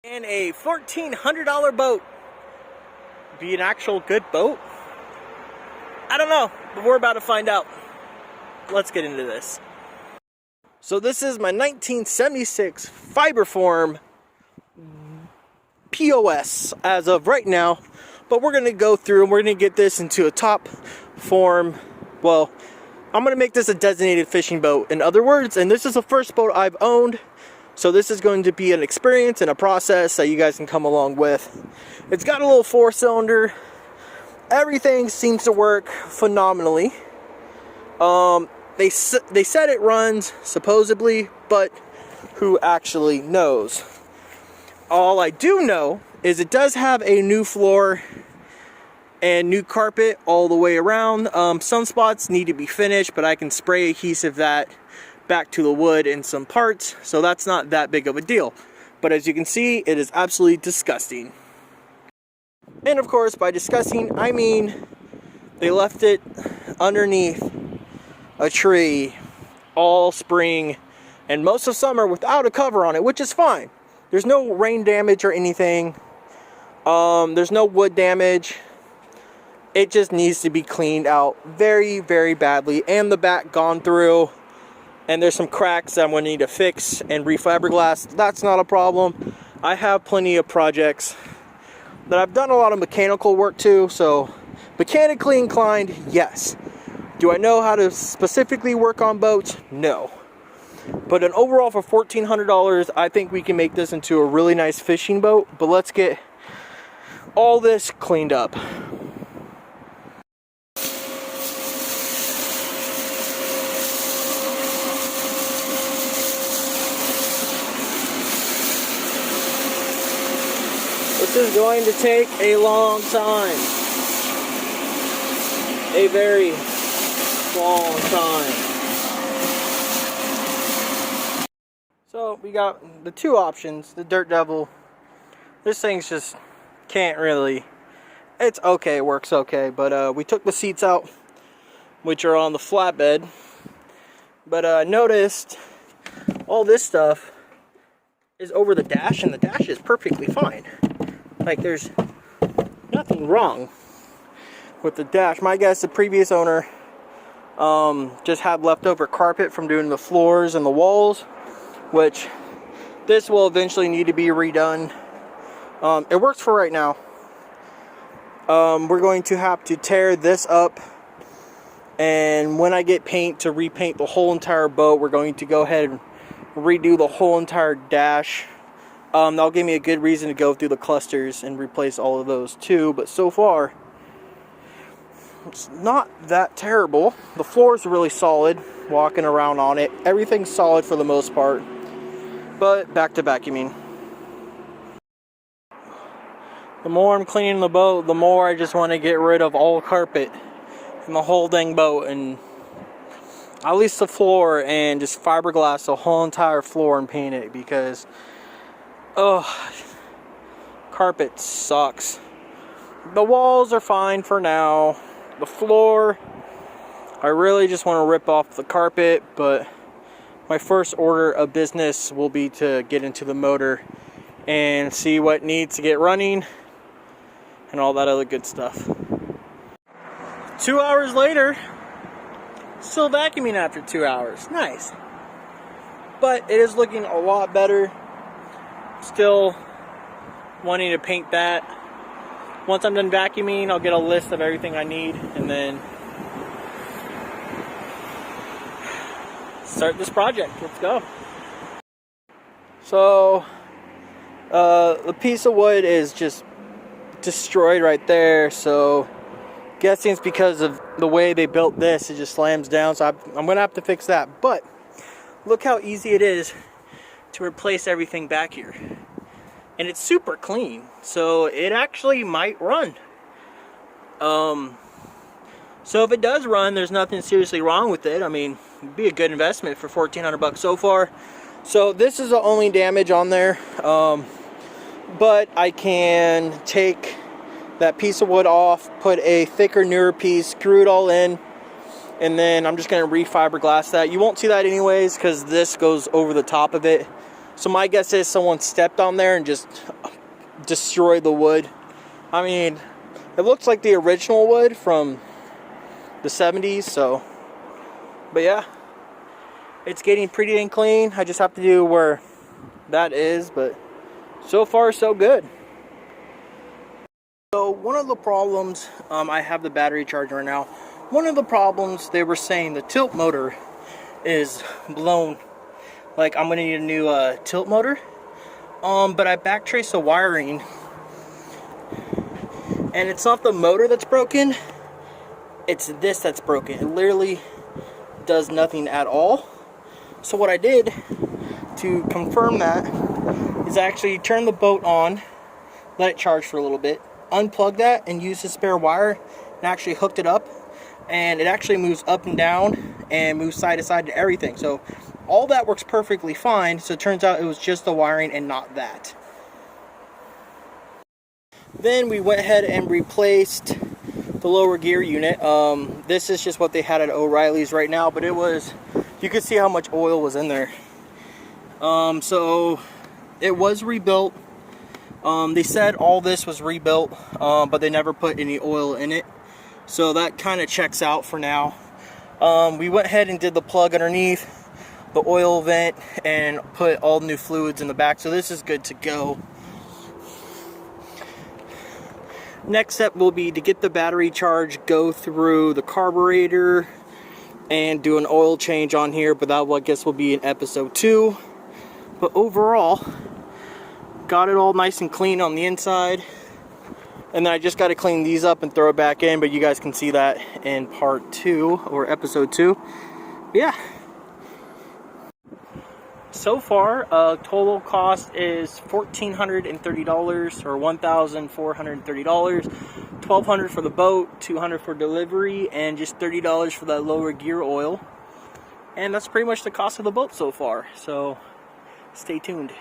And a $1,400 boat. Be an actual good boat? I don't know, but we're about to find out. Let's get into this. So this is my 1976 fiberform POS as of right now, but we're gonna go through and we're gonna get this into a top form. Well, I'm gonna make this a designated fishing boat, in other words, and this is the first boat I've owned. So this is going to be an experience and a process that you guys can come along with. It's got a little 4-cylinder. Everything seems to work phenomenally. They said it runs, supposedly, but who actually knows? All I do know is it does have a new floor and new carpet all the way around. Some spots need to be finished, but I can spray adhesive that back to the wood in some parts, so that's not that big of a deal. But as you can see, it is absolutely disgusting. And of course, by disgusting, I mean they left it underneath a tree all spring and most of summer without a cover on it, which is fine. There's no rain damage or anything. There's no wood damage. It just needs to be cleaned out very, very badly, and the back gone through. And there's some cracks that I'm going to need to fix and refiberglass. That's not a problem. I have plenty of projects that I've done a lot of mechanical work to, so mechanically inclined, yes. Do I know how to specifically work on boats? No. But an overall for $1,400, I think we can make this into a really nice fishing boat. But let's get all this cleaned up. This is going to take a long time. A very long time. So we got the two options. The Dirt Devil. This thing's just can't really. It's okay, it works okay. But we took the seats out, which are on the flatbed. But I noticed all this stuff is over the dash, and the dash is perfectly fine. Like, there's nothing wrong with the dash. My guess, the previous owner just had leftover carpet from doing the floors and the walls, which this will eventually need to be redone. It works for right now. We're going to have to tear this up, and when I get paint to repaint the whole entire boat, we're going to go ahead and redo the whole entire dash. That'll give me a good reason to go through the clusters and replace all of those too. But so far, it's not that terrible. The floor is really solid, walking around on it. Everything's solid for the most part. But back to vacuuming. The more I'm cleaning the boat, the more I just want to get rid of all carpet in the whole dang boat, and at least the floor, and just fiberglass the whole entire floor and paint it, because carpet sucks. The walls are fine for now. The floor, I really just want to rip off the carpet, but my first order of business will be to get into the motor and see what needs to get running and all that other good stuff. 2 hours later, still vacuuming after 2 hours. Nice. But it is looking a lot better. Still wanting to paint that. Once I'm done vacuuming, I'll get a list of everything I need and then start this project. Let's go. So the piece of wood is just destroyed right there, so guessing it's because of the way they built this. It just slams down, so I'm gonna have to fix that. But look how easy it is to replace everything back here, and it's super clean, so it actually might run. So if it does run, there's nothing seriously wrong with it. I mean, it'd be a good investment for $1,400 so far. So this is the only damage on there, but I can take that piece of wood off, put a thicker, newer piece, screw it all in, and then I'm just going to refiberglass that. You won't see that anyways because this goes over the top of it. So my guess is someone stepped on there and just destroyed the wood. I mean, it looks like the original wood from the 70s, so. But yeah, it's getting pretty dang clean. I just have to do where that is, but so far so good. So one of the problems, I have the battery charger right now. One of the problems, they were saying the tilt motor is blown. Like, I'm gonna need a new tilt motor. But I backtraced the wiring, and it's not the motor that's broken, it's this that's broken. It literally does nothing at all. So what I did to confirm that is actually turn the boat on, let it charge for a little bit, unplug that, and use the spare wire, and actually hooked it up, and it actually moves up and down and moves side to side to everything. So all that works perfectly fine. So it turns out it was just the wiring and not that. Then we went ahead and replaced the lower gear unit. This is just what they had at O'Reilly's right now, but it was, you could see how much oil was in there. So it was rebuilt. They said all this was rebuilt, but they never put any oil in it. So that kind of checks out for now. We went ahead and did the plug underneath the oil vent and put all new fluids in the back. So this is good to go. Next step will be to get the battery charge, go through the carburetor, and do an oil change on here. But that, I guess, will be in episode 2. But overall, got it all nice and clean on the inside. And then I just got to clean these up and throw it back in. But you guys can see that in part 2 or episode 2. But yeah. So far, total cost is $1,430 or $1,430. $1,200 for the boat, $200 for delivery, and just $30 for that lower gear oil. And that's pretty much the cost of the boat so far. So stay tuned.